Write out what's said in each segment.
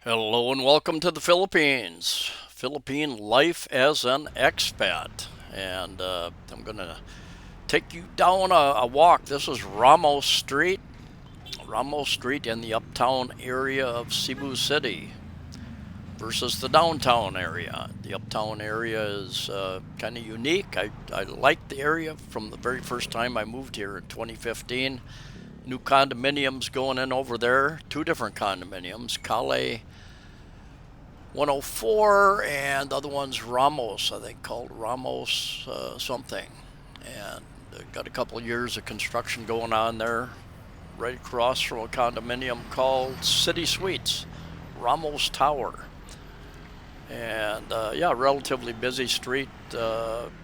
Hello and welcome to the Philippines. Philippine life as an expat. And I'm going to take you down a walk. This is Ramos Street in the uptown area of Cebu City versus the downtown area. The uptown area is kind of unique. I liked the area from the very first time I moved here in 2015. New condominiums going in over there, two different condominiums, Cale 104, and the other one's Ramos, I think, called Ramos something. And got a couple of years of construction going on there, right across from a condominium called City Suites, Ramos Tower. And yeah, relatively busy street,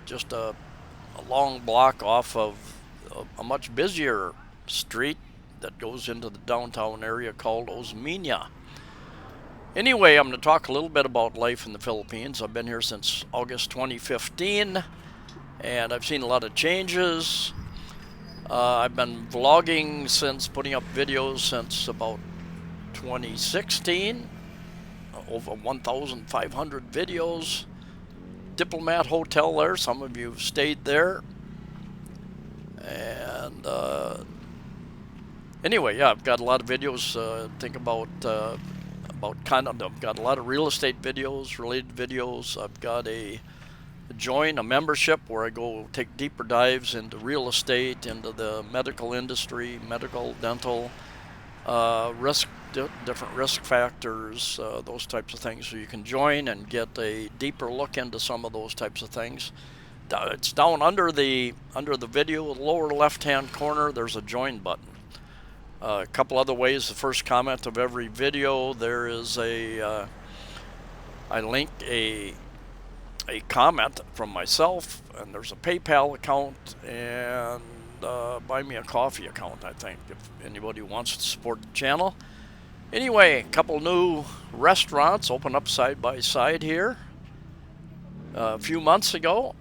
just a long block off of a much busier street that goes into the downtown area called Osmeña. Anyway, I'm going to talk a little bit about life in the Philippines. I've been here since August 2015, and I've seen a lot of changes. I've been vlogging putting up videos since about 2016, over 1,500 videos. Diplomat Hotel there, some of you have stayed there. And anyway, yeah, I've got a lot of videos. Think about I've got a lot of real estate videos, related videos. I've got a membership where I go take deeper dives into real estate, into the medical industry, medical, dental, different risk factors, those types of things. So you can join and get a deeper look into some of those types of things. It's down under the video, lower left-hand corner. There's a join button. A couple other ways. The first comment of every video, there is I link a comment from myself, and there's a PayPal account and Buy Me a Coffee account, I think, if anybody wants to support the channel. Anyway, a couple new restaurants open up side by side here a few months ago.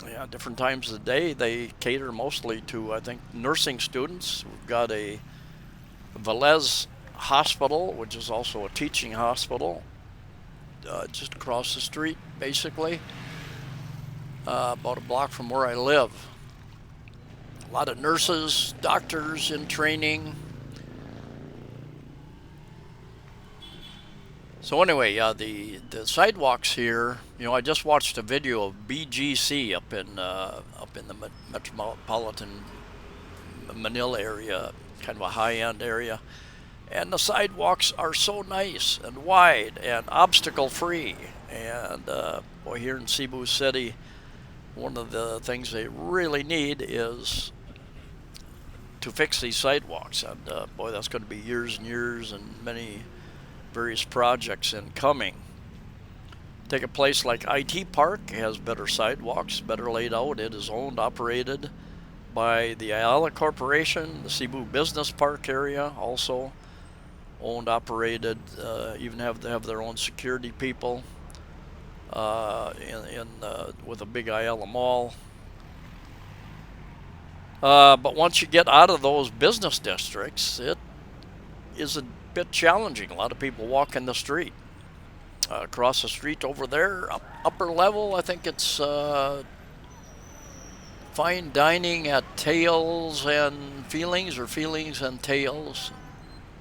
Yeah, different times of the day. They cater mostly to, I think, nursing students. We've got a Velez Hospital, which is also a teaching hospital, just across the street, basically, about a block from where I live. A lot of nurses, doctors in training. So anyway, the sidewalks here. You know, I just watched a video of BGC up in the metropolitan Manila area, kind of a high-end area, and the sidewalks are so nice and wide and obstacle-free. And boy, here in Cebu City, one of the things they really need is to fix these sidewalks. And boy, that's going to be years and years and many various projects incoming. Take a place like IT Park. It has better sidewalks, better laid out. It is owned, operated by the Ayala Corporation. The Cebu Business Park area also owned, operated, even have their own security people with a big Ayala mall. But once you get out of those business districts, it is a bit challenging. A lot of people walk in the street. Across the street over there, upper level, I think it's fine dining at Tails and Feelings, or Feelings and Tails,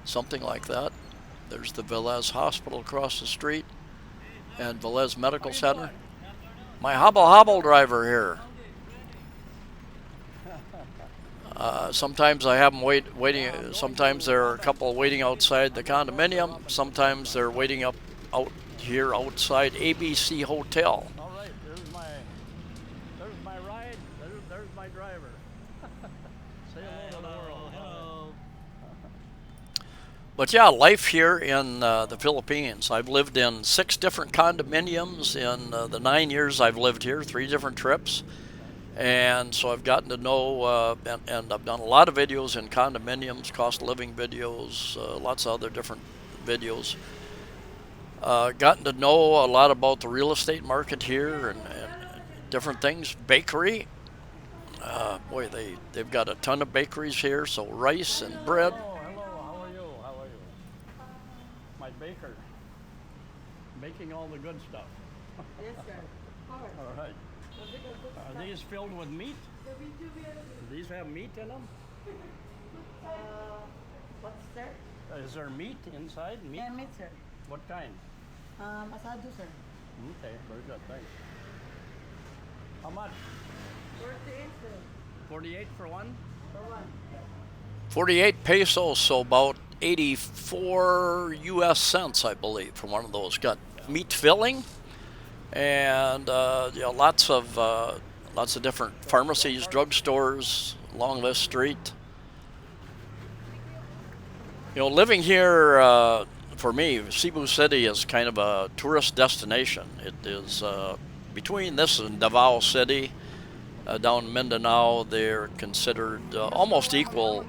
something like that. There's the Velez Hospital across the street and Velez Medical Center. My hobble driver here. Sometimes I have them waiting. Sometimes there are a couple waiting outside the condominium. Sometimes they're waiting out here outside ABC Hotel. All right, there's my ride. There's my driver. Say hello to the world. Hello. But yeah, life here in the Philippines. I've lived in 6 different condominiums in the 9 years I've lived here, 3 different trips. And so I've gotten to know, and I've done a lot of videos in condominiums, cost of living videos, lots of other different videos. Gotten to know a lot about the real estate market here and different things. Bakery. Boy, they've got a ton of bakeries here, so rice and bread. Hello, how are you? my baker. Baking all the good stuff. Yes, sir. Of course. All right. Are these filled with meat? Do these have meat in them? What's there? Is there meat inside? Meat? Yeah, meat, sir. What kind? Asado, sir. Okay, very good, thanks. How much? 48, sir. 48 for one? For one. 48 pesos, so about 84 US cents, I believe, for one of those. Got meat filling, and lots of different pharmacies, drugstores along this street. Living here, for me, Cebu City is kind of a tourist destination. It is between this and Davao City, down in Mindanao. They're considered almost equal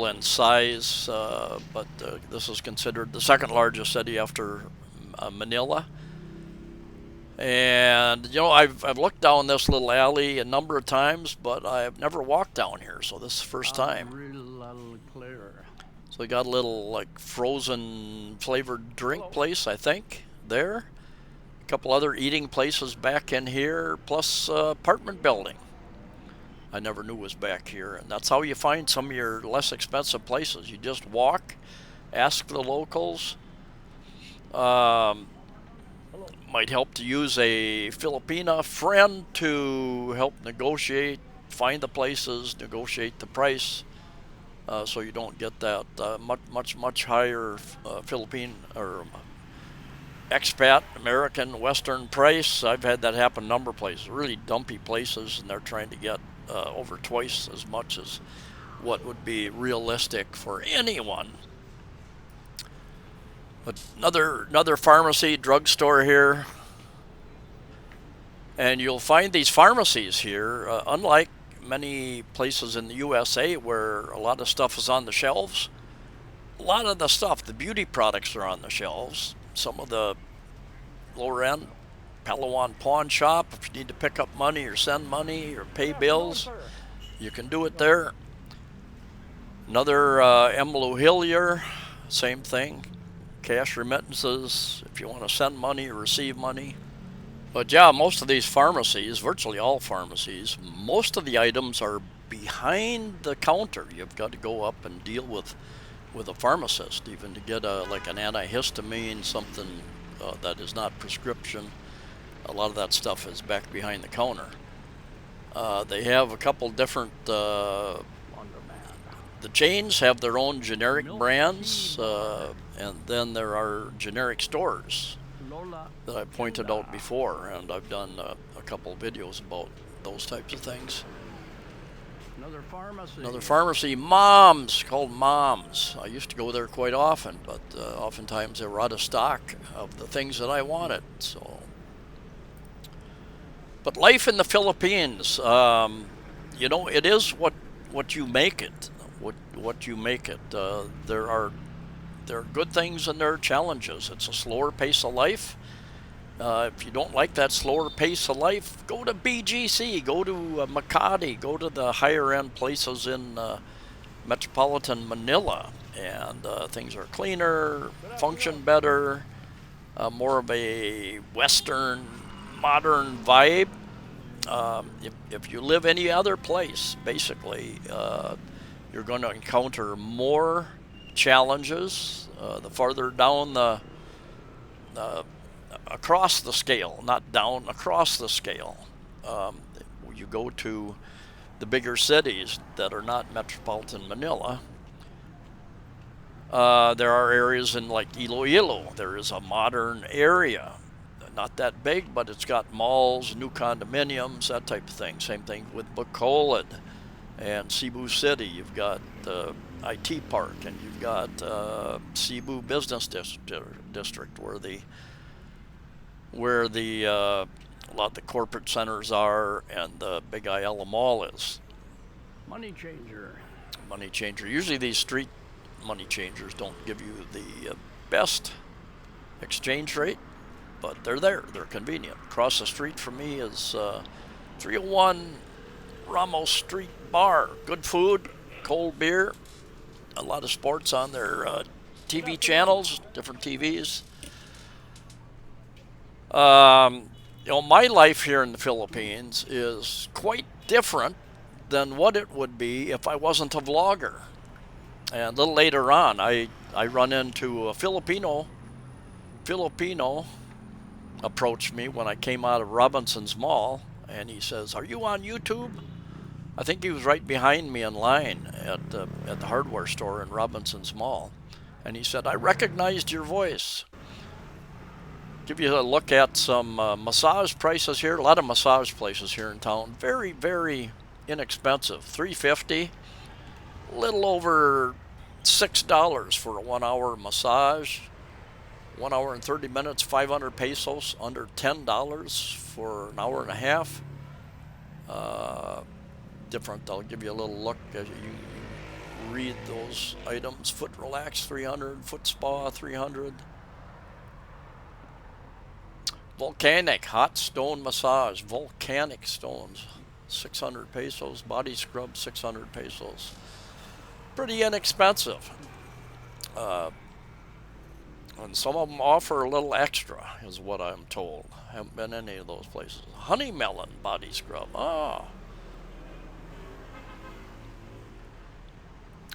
in size, but this is considered the second largest city after Manila. And I've looked down this little alley a number of times, but I've never walked down here, so this is the first time. Real little clear. So we got a little like frozen flavored drink place, I think, there. A couple other eating places back in here, plus apartment building. I never knew was back here, and that's how you find some of your less expensive places. You just walk, ask the locals. Might help to use a Filipina friend to help negotiate, find the places, negotiate the price, so you don't get that much higher Philippine or expat American Western price. I've had that happen a number of places, really dumpy places, and they're trying to get over twice as much as what would be realistic for anyone. But another pharmacy, drugstore here, and you'll find these pharmacies here, unlike many places in the USA where a lot of stuff is on the shelves. A lot of the stuff, the beauty products, are on the shelves. Some of the lower end, Palawan pawn shop, if you need to pick up money or send money or pay bills, you can do it there. Another Emlo Hillier, same thing. Cash remittances, if you want to send money or receive money. But yeah, most of these pharmacies, virtually all pharmacies, most of the items are behind the counter. You've got to go up and deal with a pharmacist, even to get like an antihistamine, something that is not prescription. A lot of that stuff is back behind the counter. They have a couple different, the chains have their own generic brands, and then there are generic stores that I pointed out before, and I've done a couple videos about those types of things. Another pharmacy, Moms, called Moms. I used to go there quite often, but oftentimes they were out of stock of the things that I wanted. So, but life in the Philippines, it is what you make it. What you make it. There are good things and there are challenges. It's a slower pace of life. If you don't like that slower pace of life, go to BGC, go to Makati, go to the higher end places in metropolitan Manila, and things are cleaner, function better, more of a Western, modern vibe. If you live any other place, basically, you're going to encounter more challenges the farther down across the scale, not down, across the scale. You go to the bigger cities that are not metropolitan Manila. There are areas in like Iloilo. There is a modern area, not that big, but it's got malls, new condominiums, that type of thing. Same thing with Bacolod and Cebu City. You've got the IT Park, and you've got Cebu Business District, where a lot of the corporate centers are, and the Big Ayala Mall is. Money changer. Usually these street money changers don't give you the best exchange rate, but they're there. They're convenient. Across the street from me is 301 Ramos Street Bar. Good food, cold beer, a lot of sports on their TV channels, different TVs. My life here in the Philippines is quite different than what it would be if I wasn't a vlogger. And a little later on, I run into a Filipino approached me when I came out of Robinson's Mall, and he says, "Are you on YouTube?" I think he was right behind me in line at the hardware store in Robinson's Mall, and he said, "I recognized your voice." Give you a look at some massage prices here. A lot of massage places here in town. Very, very inexpensive. $3.50, a little over $6 for a 1 hour massage. 1 hour and 30 minutes, 500 pesos, under $10 for an hour and a half. Different. I'll give you a little look as you read those items. Foot relax, 300. Foot spa, 300. Volcanic hot stone massage, volcanic stones, 600 pesos. Body scrub, 600 pesos. Pretty inexpensive. And some of them offer a little extra, is what I'm told. Haven't been any of those places. Honey melon body scrub.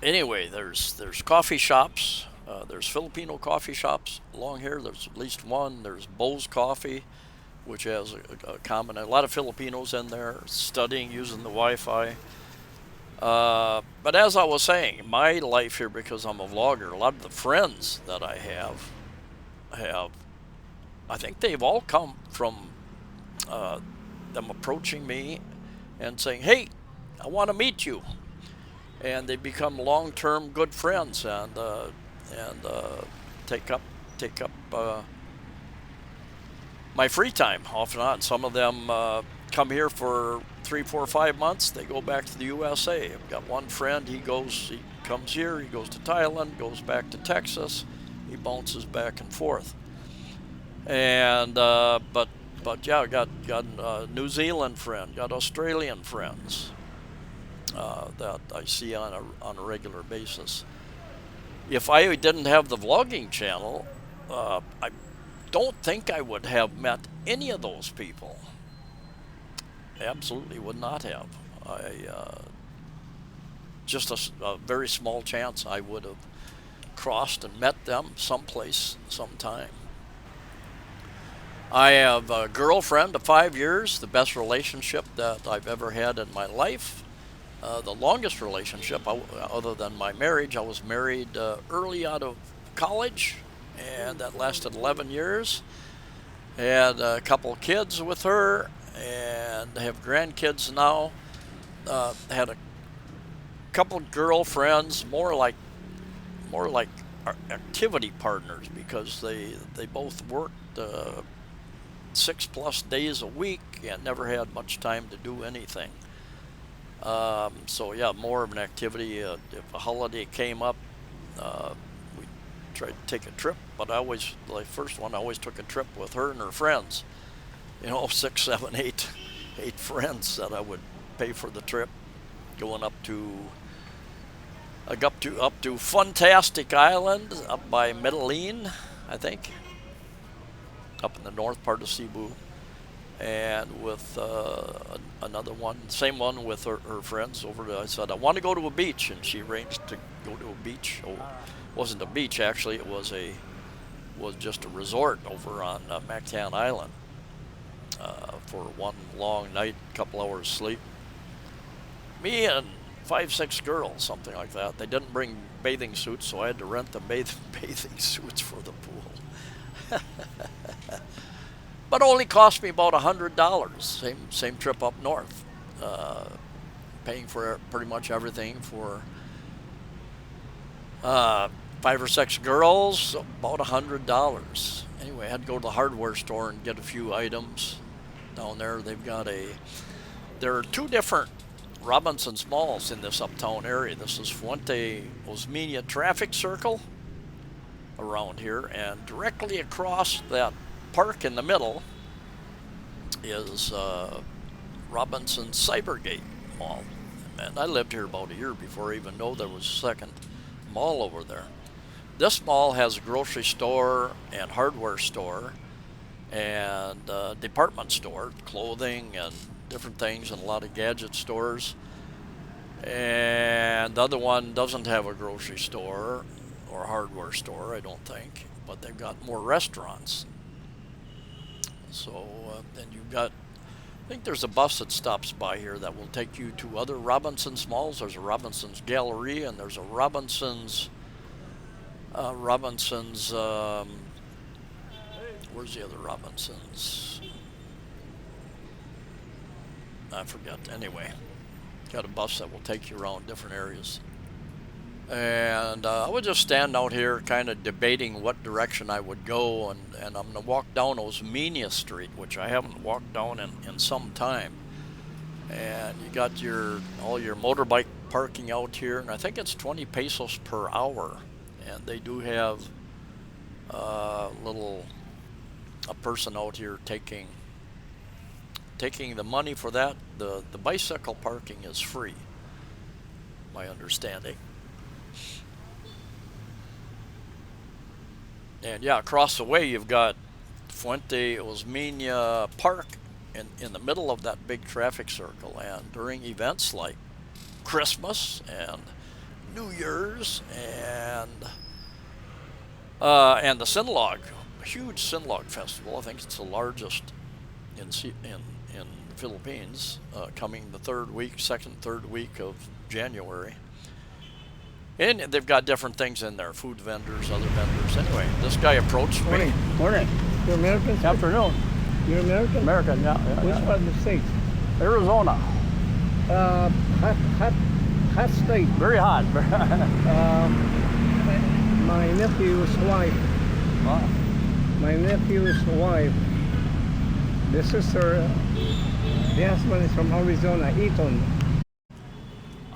Anyway, there's coffee shops. There's Filipino coffee shops along here. There's at least one. There's Bo's Coffee, which has a lot of Filipinos in there studying using the Wi-Fi. But as I was saying, my life here, because I'm a vlogger, a lot of the friends that I have, I think they've all come from them approaching me and saying, "Hey, I want to meet you," and they become long-term good friends and take up my free time off and on. Some of them come here for 3, 4, 5 months. They go back to the USA. I've got one friend. He comes here. He goes to Thailand. Goes back to Texas. He bounces back and forth. And but yeah, I got a New Zealand friend. Got Australian friends that I see on a regular basis. If I didn't have the vlogging channel, I don't think I would have met any of those people. Absolutely would not have. Just a very small chance I would have crossed and met them someplace, sometime. I have a girlfriend of 5 years, the best relationship that I've ever had in my life. The longest relationship, other than my marriage. I was married early out of college, and that lasted 11 years. Had a couple kids with her, and have grandkids now. Had a couple girlfriends, more like activity partners, because they both worked 6+ days a week and never had much time to do anything. So yeah, more of an activity. If a holiday came up, we tried to take a trip. But I always took a trip with her and her friends. 6, 7, 8 friends that I would pay for the trip, going up to Fantastic Island, up by Medellin, I think, up in the north part of Cebu. And with another one, same one with her friends over there. I said, I want to go to a beach, and she arranged to go to a beach. Oh, it wasn't a beach, actually. It was just a resort over on Mactan Island for one long night, couple hours sleep. Me and 5, 6 girls, something like that. They didn't bring bathing suits, so I had to rent the bathing suits for the pool. But only cost me about $100. Same trip up north, paying for pretty much everything for 5 or 6 girls, about $100. Anyway, I had to go to the hardware store and get a few items down there. There are 2 different Robinson's Malls in this uptown area. This is Fuente Osmeña traffic circle around here, and directly across that park in the middle is Robinson's Cybergate Mall. And I lived here about a year before I even knew there was a second mall over there. This mall has a grocery store and hardware store and department store, clothing and different things, and a lot of gadget stores. And the other one doesn't have a grocery store or hardware store, I don't think, but they've got more restaurants. So then you've got, I think there's a bus that stops by here that will take you to other Robinson's malls. There's a Robinson's Gallery, and there's a Robinson's, where's the other Robinson's? I forget. Anyway, got a bus that will take you around different areas. And I would just stand out here kind of debating what direction I would go, and I'm going to walk down Osmeña Street, which I haven't walked down in some time. And you got all your motorbike parking out here, and I think it's 20 pesos per hour. And they do have a person out here taking the money for that. The bicycle parking is free, my understanding. And yeah, across the way you've got Fuente Osmeña Park in the middle of that big traffic circle. And during events like Christmas and New Year's and the Sinlog, a huge Sinlog festival. I think it's the largest in the Philippines, coming the third week of January. And they've got different things in there, food vendors, other vendors. Anyway, this guy approached me. Morning. You're American? sir? Afternoon. You're American? American, yeah. Which part of the States? Arizona. Hot state. Very hot. My nephew's wife. Wow. My nephew's wife. The sister, the husband is from Arizona, Eaton.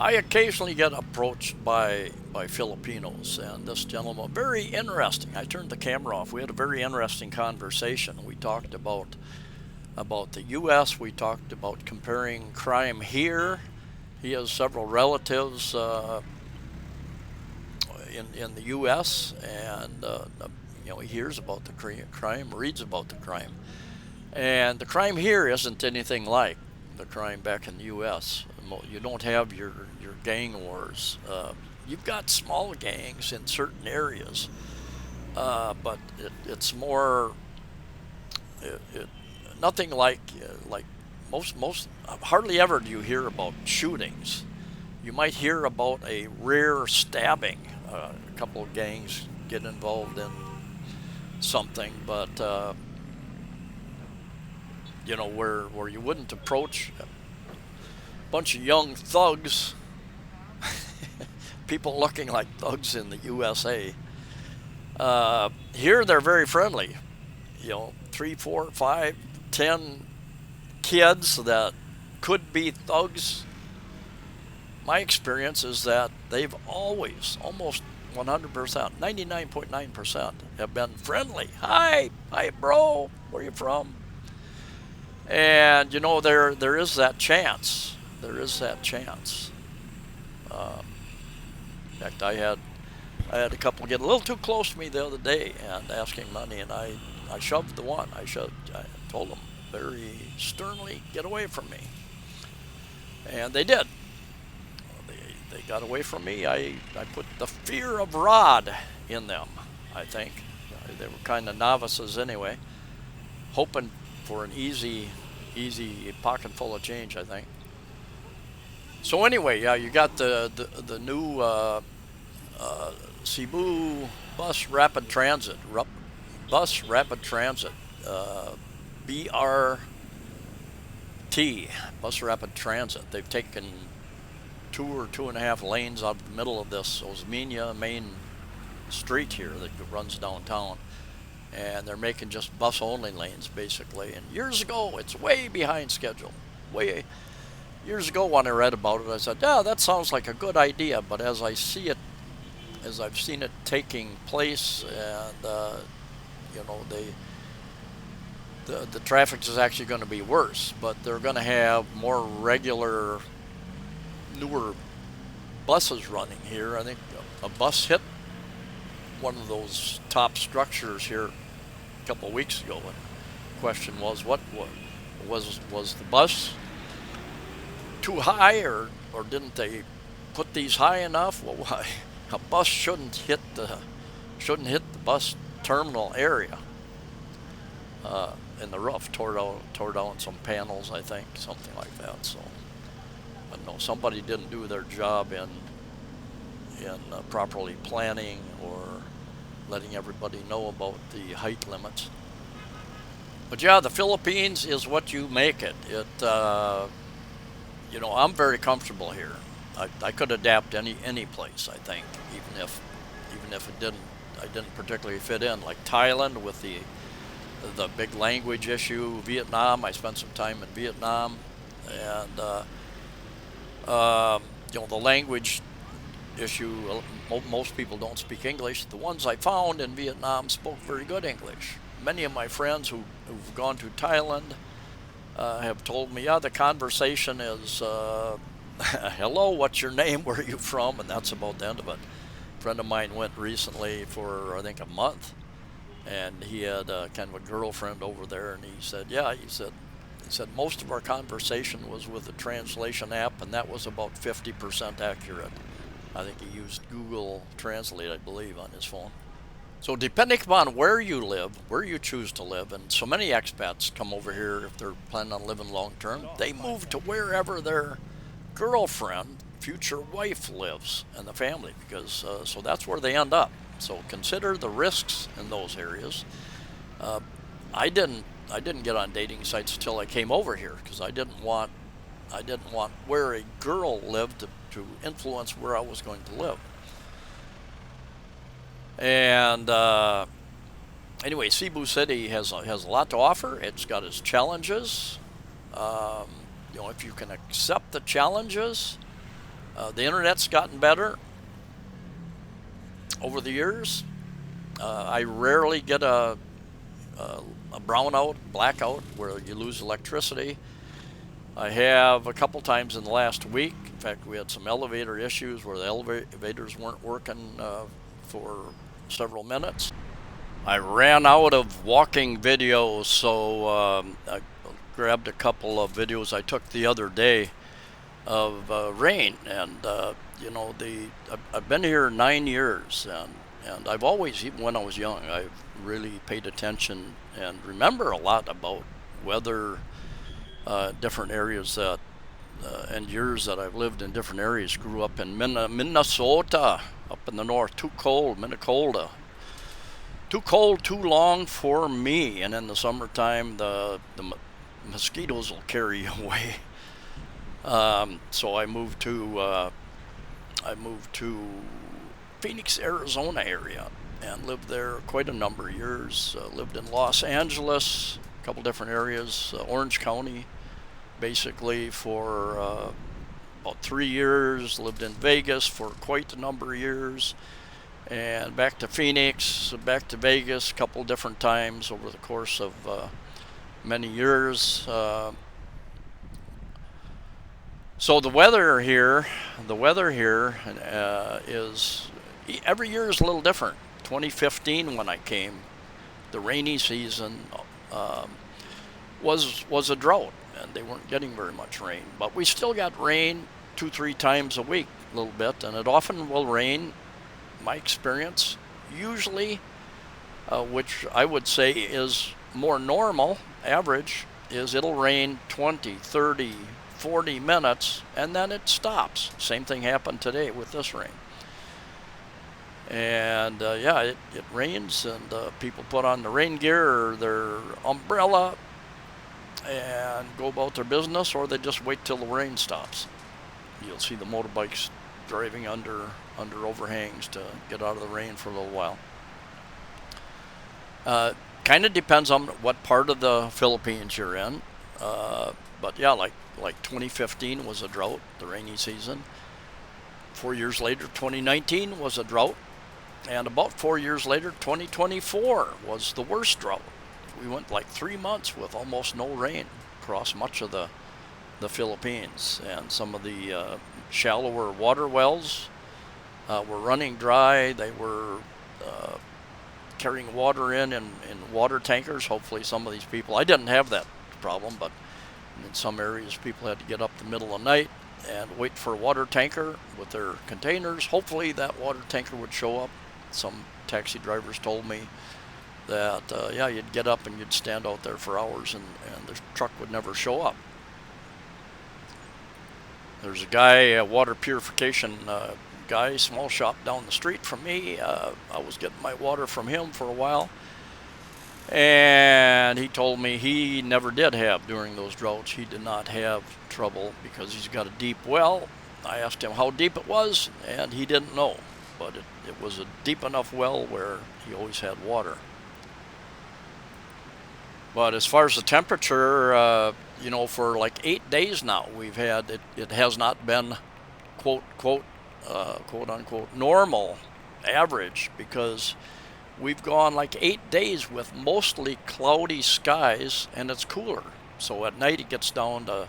I occasionally get approached by Filipinos, and this gentleman, very interesting. I turned the camera off. We had a very interesting conversation. We talked about the U.S. We talked about comparing crime here. He has several relatives in the U.S. and he hears about the crime, reads about the crime, and the crime here isn't anything like the crime back in the U.S. You don't have your gang wars. You've got small gangs in certain areas, but it's more nothing like most. Hardly ever do you hear about shootings. You might hear about a rare stabbing. A couple of gangs get involved in something, but where you wouldn't approach a bunch of young thugs, people looking like thugs in the USA. Here they're very friendly. 3, 4, 5, 10 kids that could be thugs. My experience is that they've always, almost 100%, 99.9% have been friendly. Hi bro, where you from? And there is that chance. There is that chance. In fact, I had a couple get a little too close to me the other day and asking money, and I shoved the one. I told them very sternly, get away from me. And they did. They got away from me. I put the fear of rod in them, I think. They were kind of novices anyway, hoping for an easy pocket full of change, I think. So anyway, yeah, you got the new Cebu Bus Rapid Transit, BRT, Bus Rapid Transit. They've taken 2 or 2.5 lanes out of the middle of this Osmeña main street here that runs downtown, and they're making just bus-only lanes basically. And years ago, it's way behind schedule. Years ago when I read about it, I said, yeah, that sounds like a good idea, but as I've seen it taking place, and the traffic is actually going to be worse, but they're going to have more regular, newer buses running here. I think a bus hit one of those top structures here a couple of weeks ago, and the question was, what was the bus too high, or didn't they put these high enough? Well, why? A bus shouldn't hit the bus terminal area in the roof. Tore down some panels, I think, something like that. So, but no, somebody didn't do their job in properly planning or letting everybody know about the height limits. But yeah, the Philippines is what you make it. You know, I'm very comfortable here. I could adapt any place, I think, even if I didn't particularly fit in. Like Thailand with the big language issue, Vietnam. I spent some time in Vietnam, and you know, the language issue. Most people don't speak English. The ones I found in Vietnam spoke very good English. Many of my friends who've gone to Thailand have told me, yeah, the conversation is, hello, what's your name, where are you from, and that's about the end of it. A friend of mine went recently for, I think, a month, and he had kind of a girlfriend over there, and he said, yeah, he said most of our conversation was with the translation app, and that was about 50% accurate. I think he used Google Translate, I believe, on his phone. So depending upon where you live, where you choose to live, and so many expats come over here if they're planning on living long term, they move to wherever their girlfriend, future wife lives, and the family, because so that's where they end up. So consider the risks in those areas. I didn't get on dating sites until I came over here, because I didn't want where a girl lived to influence where I was going to live. And anyway, Cebu City has a lot to offer. It's got its challenges. You know, if you can accept the challenges, the internet's gotten better over the years. I rarely get a brownout, blackout, where you lose electricity. I have a couple times in the last week. In fact, we had some elevator issues where the elevators weren't working for several minutes. I ran out of walking videos, so I grabbed a couple of videos I took the other day of rain. And you know, I've been here 9 years, and I've always, even when I was young, I've really paid attention and remember a lot about weather, different areas that and years that I've lived in different areas. Grew up in Minnesota, up in the north. Too cold, Minnesota. Too cold, too long for me. And in the summertime, the mosquitoes will carry you away. So I moved to Phoenix, Arizona area, and lived there quite a number of years. Lived in Los Angeles, a couple different areas, Orange County, basically for about 3 years. Lived in Vegas for quite a number of years, and back to Phoenix, back to Vegas a couple different times over the course of many years. So the weather here is, every year is a little different. 2015, when I came, the rainy season was a drought, and they weren't getting very much rain. But we still got rain 2-3 times a week, a little bit, and it often will rain, my experience, usually, which I would say is more normal, average, is it'll rain 20, 30, 40 minutes, and then it stops. Same thing happened today with this rain. And yeah, it rains, and people put on the rain gear or their umbrella and go about their business, or they just wait till the rain stops. You'll see the motorbikes driving under overhangs to get out of the rain for a little while. Kind of depends on what part of the Philippines you're in. But yeah, like 2015 was a drought, the rainy season. 4 years later, 2019 was a drought. And about 4 years later, 2024 was the worst drought. We went like 3 months with almost no rain across much of the Philippines. And some of the shallower water wells were running dry. They were carrying water in water tankers. Hopefully some of these people, I didn't have that problem, but in some areas people had to get up the middle of the night and wait for a water tanker with their containers. Hopefully that water tanker would show up. Some taxi drivers told me that, yeah, you'd get up and you'd stand out there for hours and the truck would never show up. There's a guy, a water purification guy, small shop down the street from me. I was getting my water from him for a while. And he told me he never did have, during those droughts, he did not have trouble because he's got a deep well. I asked him how deep it was, and he didn't know. But it was a deep enough well where he always had water. But as far as the temperature, you know, for like 8 days now, we've had, it has not been quote unquote normal average, because we've gone like 8 days with mostly cloudy skies and it's cooler. So at night it gets down to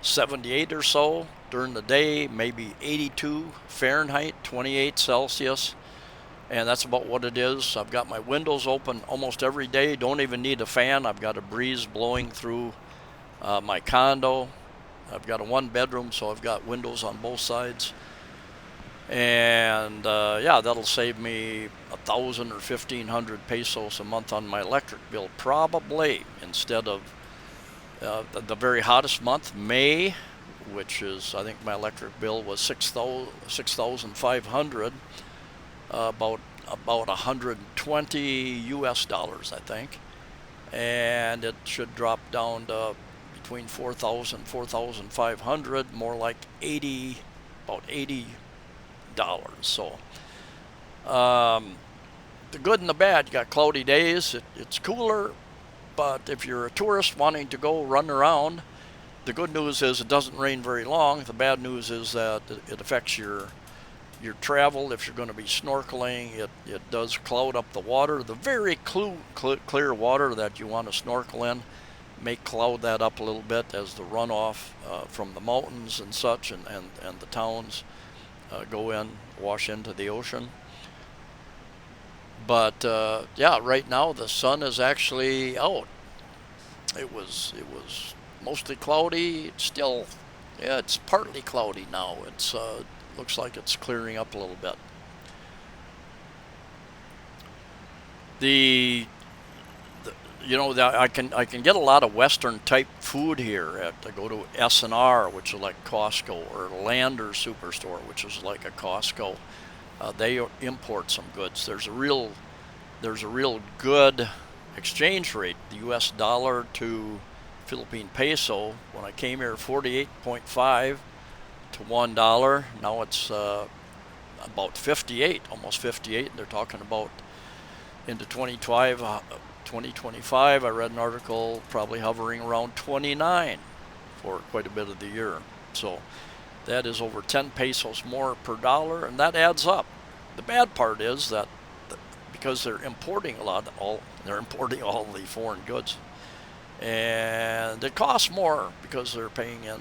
78 or so. During the day, maybe 82 Fahrenheit, 28 Celsius. And that's about what it is. I've got my windows open almost every day. Don't even need a fan. I've got a breeze blowing through my condo. I've got a one bedroom, so I've got windows on both sides. And yeah, that'll save me 1,000 or 1,500 pesos a month on my electric bill, probably, instead of the very hottest month, May, which is, I think my electric bill was 6,500, about 120 US dollars, I think, and it should drop down to between 4,000 and 4,500, more like about $80. So the good and the bad, you got cloudy days, it's cooler, but if you're a tourist wanting to go run around, the good news is it doesn't rain very long. The bad news is that it affects your travel. If you're going to be snorkeling, it does cloud up the water. The very clear water that you want to snorkel in may cloud that up a little bit as the runoff from the mountains and such and the towns go in, wash into the ocean. But yeah, right now the sun is actually out. It was mostly cloudy. It's still, yeah, it's partly cloudy now. It's looks like it's clearing up a little bit. You know, I can get a lot of Western type food here. I go to S&R, which is like Costco, or Lander Superstore, which is like a Costco. They import some goods. There's a real good exchange rate. The U.S. dollar to Philippine peso, when I came here, 48.5 to $1. Now it's about 58, almost 58. And they're talking about into 2025, I read an article, probably hovering around 29 for quite a bit of the year. So that is over 10 pesos more per dollar, and that adds up. The bad part is that because they're importing they're importing all the foreign goods, and it costs more because they're paying in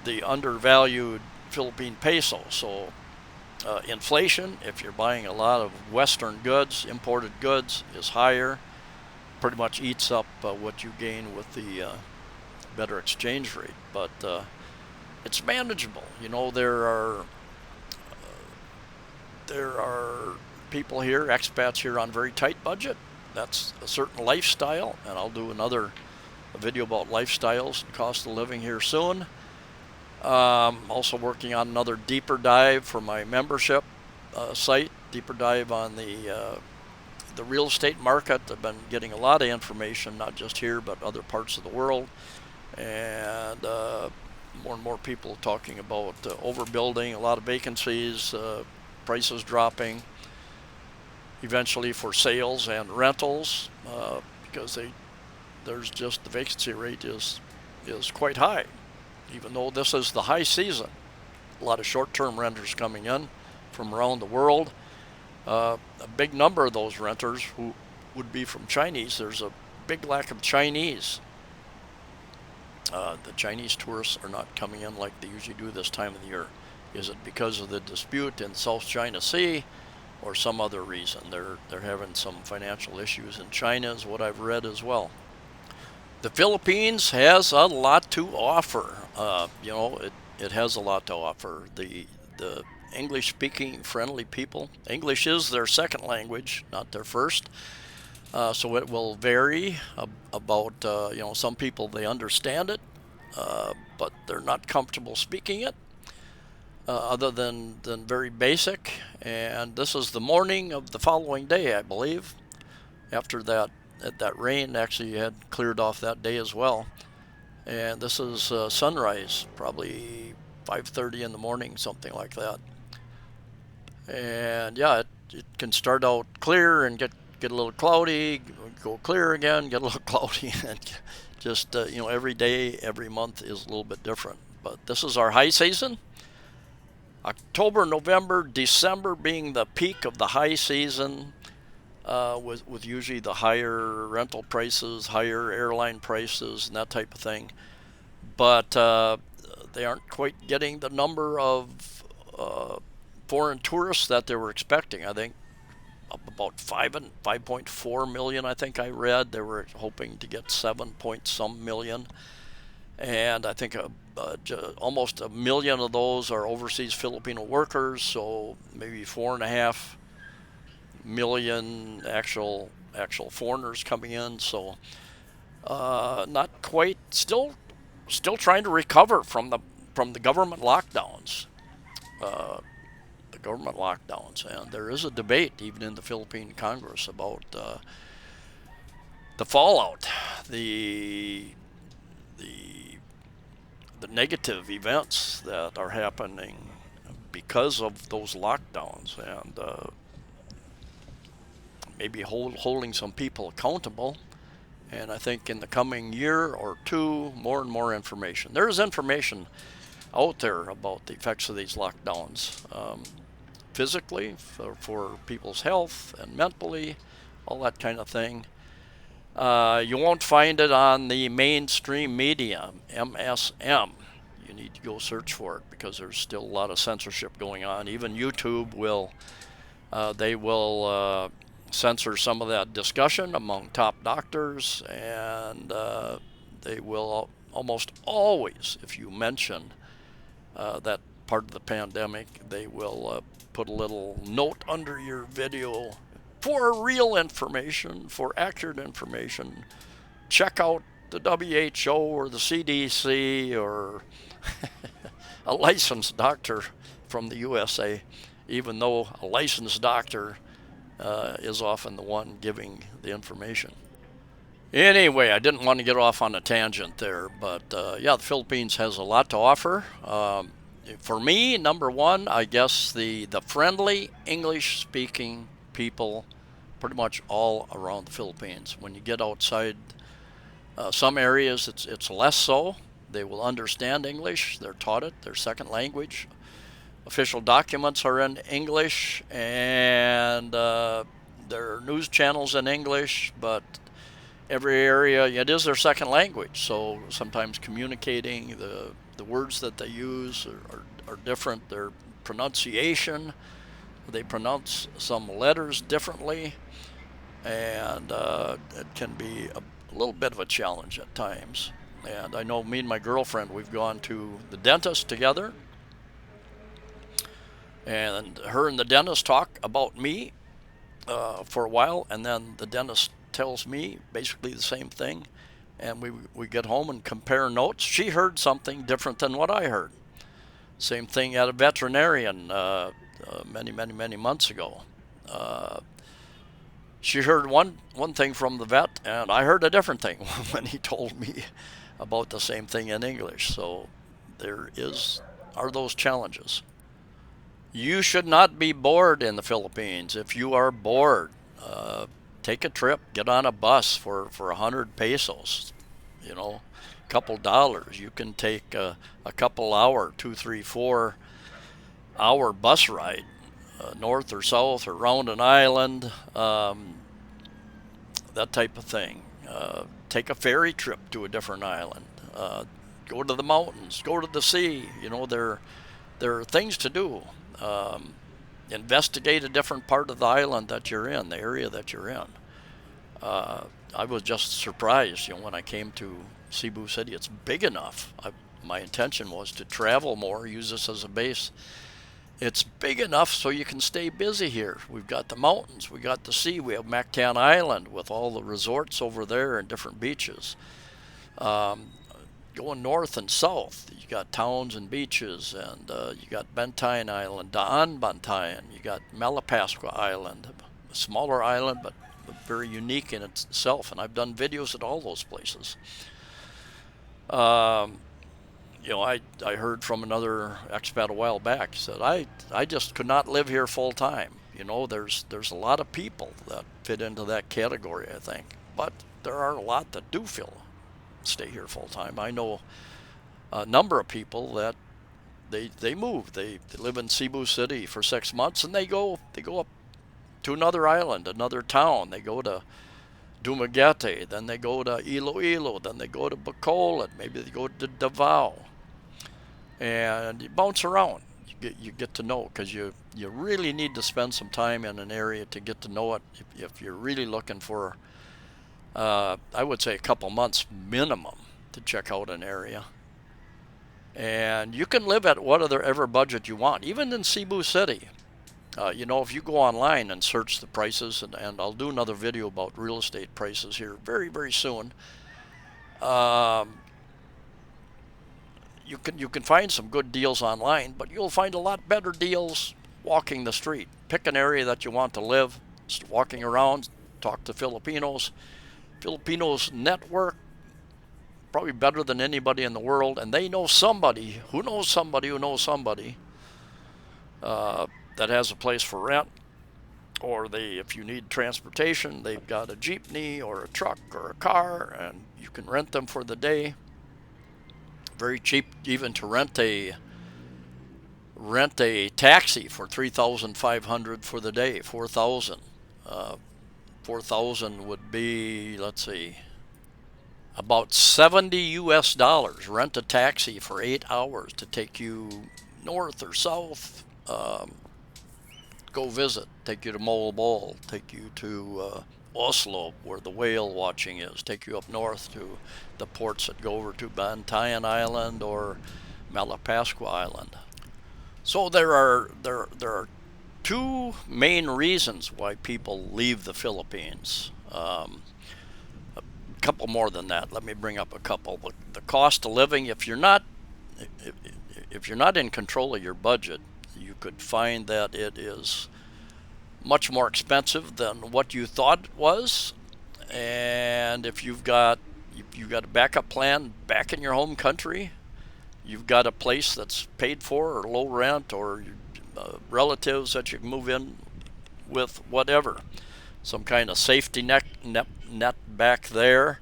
the undervalued Philippine peso. So inflation, if you're buying a lot of Western goods, imported goods, is higher. Pretty much eats up what you gain with the better exchange rate. But it's manageable. You know, there are people here, expats here, on very tight budget. That's a certain lifestyle, and I'll do a video about lifestyles and cost of living here soon. Also working on another deeper dive for my membership site, deeper dive on the real estate market. I've been getting a lot of information, not just here, but other parts of the world. And more and more people talking about overbuilding, a lot of vacancies, prices dropping, eventually for sales and rentals, because there's just the vacancy rate is quite high. Even though this is the high season, a lot of short-term renters coming in from around the world. A big number of those renters who would be from Chinese. There's a big lack of Chinese. The Chinese tourists are not coming in like they usually do this time of the year. Is it because of the dispute in South China Sea? or some other reason. They're having some financial issues in China, is what I've read as well. The Philippines has a lot to offer. It has a lot to offer. The English speaking friendly people. English is their second language, not their first. So it will vary about, some people, they understand it, but they're not comfortable speaking it, other than very basic. And this is the morning of the following day, I believe, after that rain actually had cleared off that day as well. And this is sunrise, probably 5:30 in the morning, something like that. And yeah, it can start out clear and get a little cloudy, go clear again, get a little cloudy, and just every day, every month is a little bit different. But this is our high season. October, November, December being the peak of the high season, with usually the higher rental prices, higher airline prices, and that type of thing. But they aren't quite getting the number of foreign tourists that they were expecting. I think up about 5.4 million. I think I read they were hoping to get 7 point some million, and I think almost 1 million of those are overseas Filipino workers. So maybe 4.5 million actual foreigners coming in. So not quite. Still trying to recover from the government lockdowns. And there is a debate even in the Philippine Congress about the fallout, the negative events that are happening because of those lockdowns, and maybe holding some people accountable. And I think in the coming year or two, more and more information. There is information out there about the effects of these lockdowns, physically, for people's health and mentally, all that kind of thing. You won't find it on the mainstream media, MSM. You need to go search for it because there's still a lot of censorship going on. Even YouTube will censor some of that discussion among top doctors, and they will almost always, if you mention that part of the pandemic, they will put a little note under your video: for real information, for accurate information, check out the WHO or the CDC or a licensed doctor from the USA, even though a licensed doctor is often the one giving the information. Anyway, I didn't want to get off on a tangent there, but yeah, the Philippines has a lot to offer. For me, number one, I guess the friendly English-speaking people pretty much all around the Philippines. When you get outside some areas, it's less so. They will understand English. They're taught it, their second language. Official documents are in English, and there are news channels in English, but every area, it is their second language. So sometimes communicating, the words that they use are different. Their pronunciation, they pronounce some letters differently, and it can be a little bit of a challenge at times. And I know me and my girlfriend, we've gone to the dentist together, and her and the dentist talk about me for a while, and then the dentist tells me basically the same thing, and we get home and compare notes. She heard something different than what I heard. Same thing at a veterinarian many months ago. She heard one thing from the vet, and I heard a different thing when he told me about the same thing in English. So there are those challenges. You should not be bored in the Philippines. If you are bored, take a trip, get on a bus for 100 pesos, a couple dollars. You can take a couple hour, 2, 3, 4 hour bus ride, north or south or around an island, that type of thing. Take a ferry trip to a different island. Go to the mountains, go to the sea. There are things to do. investigate a different part of the island that you're in, the area that you're in. I was just surprised, when I came to Cebu City. It's big enough. My intention was to travel more, use this as a base. It's big enough so you can stay busy here. We've got the mountains, we got the sea, we have Mactan Island with all the resorts over there and different beaches. Going north and south, you got towns and beaches, and you got Bantayan Island, Daan Bantayan, you got Malapascua Island, a smaller island but very unique in itself, and I've done videos at all those places. I heard from another expat a while back, said, I just could not live here full time. There's a lot of people that fit into that category, I think, but there are a lot that do stay here full time. I know a number of people that they move. They live in Cebu City for 6 months, and they go up to another island, another town. They go to Dumaguete, then they go to Iloilo, then they go to Bacolod, maybe they go to Davao, and you bounce around. You get to know, because you really need to spend some time in an area to get to know it. If you're really looking for, I would say, a couple months minimum to check out an area. And you can live at whatever budget you want, even in Cebu City. If you go online and search the prices, and I'll do another video about real estate prices here very, very soon. You can find some good deals online, but you'll find a lot better deals walking the street. Pick an area that you want to live, walking around, talk to Filipinos. Filipinos network probably better than anybody in the world, and they know somebody who knows somebody who knows somebody that has a place for rent, or if you need transportation, they've got a jeepney or a truck or a car, and you can rent them for the day. Very cheap even to rent a taxi for $3,500 for the day. 4,000. 4,000 would be, let's see, about $70 US. Rent a taxi for 8 hours to take you north or south. Go visit, take you to Molbol, take you to Oslo, where the whale watching is, take you up north to the ports that go over to Bantayan Island or Malapascua Island. So there are two main reasons why people leave the Philippines. A couple more than that. Let me bring up a couple. The cost of living, if you're not in control of your budget, you could find that it is much more expensive than what you thought it was. And if you've got a backup plan back in your home country, you've got a place that's paid for or low rent, or relatives that you can move in with, whatever, some kind of safety net back there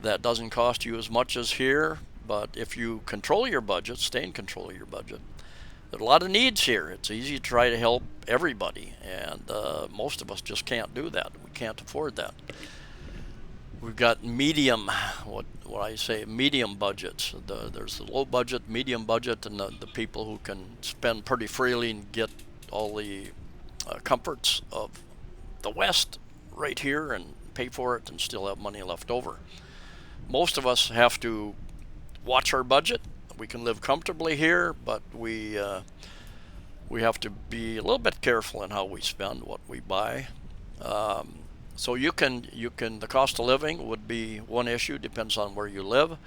that doesn't cost you as much as here. But if you control your budget, stay in control of your budget. There are a lot of needs here. It's easy to try to help everybody, and most of us just can't do that. We can't afford that. We've got medium budgets. There's the low budget, medium budget, and the people who can spend pretty freely and get all the comforts of the West right here and pay for it and still have money left over. Most of us have to watch our budget. We can live comfortably here, but we have to be a little bit careful in how we spend, what we buy. So the cost of living would be one issue, depends on where you live.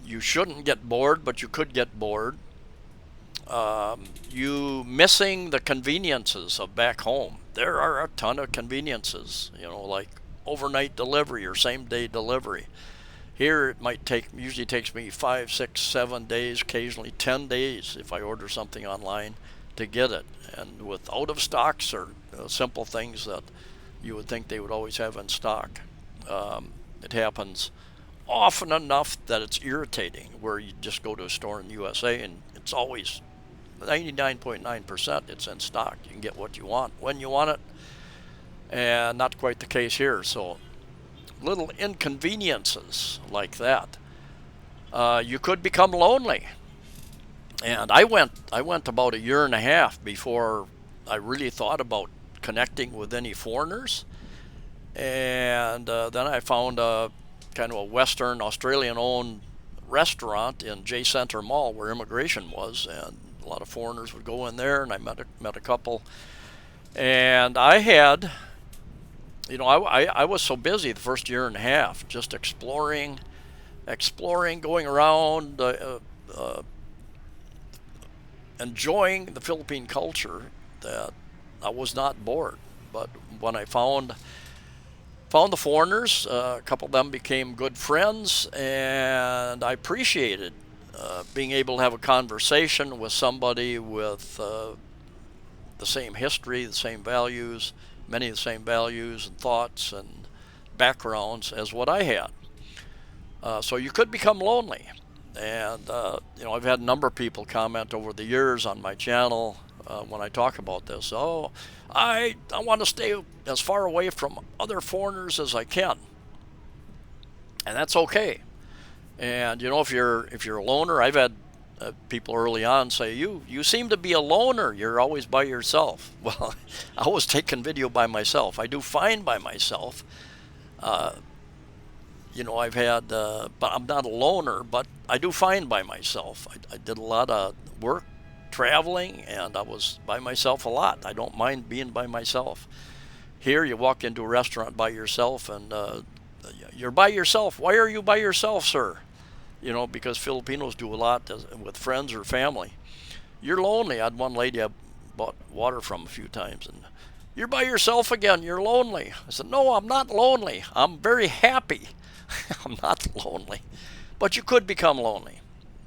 You shouldn't get bored, but you could get bored. You missing the conveniences of back home. There are a ton of conveniences, like overnight delivery or same day delivery. Here it usually takes me 5, 6, 7 days, occasionally 10 days if I order something online to get it. And with out of stocks or simple things that you would think they would always have in stock, it happens often enough that it's irritating, where you just go to a store in the USA and it's always 99.9% it's in stock. You can get what you want when you want it, and not quite the case here. So little inconveniences like that. You could become lonely. And I went about a year and a half before I really thought about connecting with any foreigners. And then I found a kind of a Western Australian-owned restaurant in J Center Mall where immigration was, and a lot of foreigners would go in there, and I met a couple. And I had, I was so busy the first year and a half, just exploring, going around, enjoying the Philippine culture, that I was not bored. But when I found the foreigners, a couple of them became good friends, and I appreciated being able to have a conversation with somebody with the same history, the same values, many of the same values and thoughts and backgrounds as what I had. So you could become lonely. And, I've had a number of people comment over the years on my channel when I talk about this. Oh, I want to stay as far away from other foreigners as I can. And that's okay. And, if you're a loner, I've had people early on say, you seem to be a loner. You're always by yourself. Well, I always taken video by myself. I do fine by myself. I've had, but I'm not a loner, but I do fine by myself. I did a lot of work traveling, and I was by myself a lot. I don't mind being by myself. Here, you walk into a restaurant by yourself, and you're by yourself. Why are you by yourself, sir? Because Filipinos do a lot with friends or family. You're lonely. I had one lady I bought water from a few times, and you're by yourself again. You're lonely. I said, no, I'm not lonely. I'm very happy. I'm not lonely. But you could become lonely.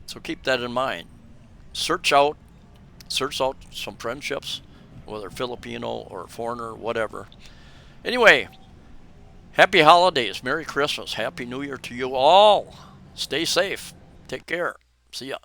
So keep that in mind. Search out some friendships, whether Filipino or foreigner, whatever. Anyway, happy holidays. Merry Christmas. Happy New Year to you all. Stay safe. Take care. See ya.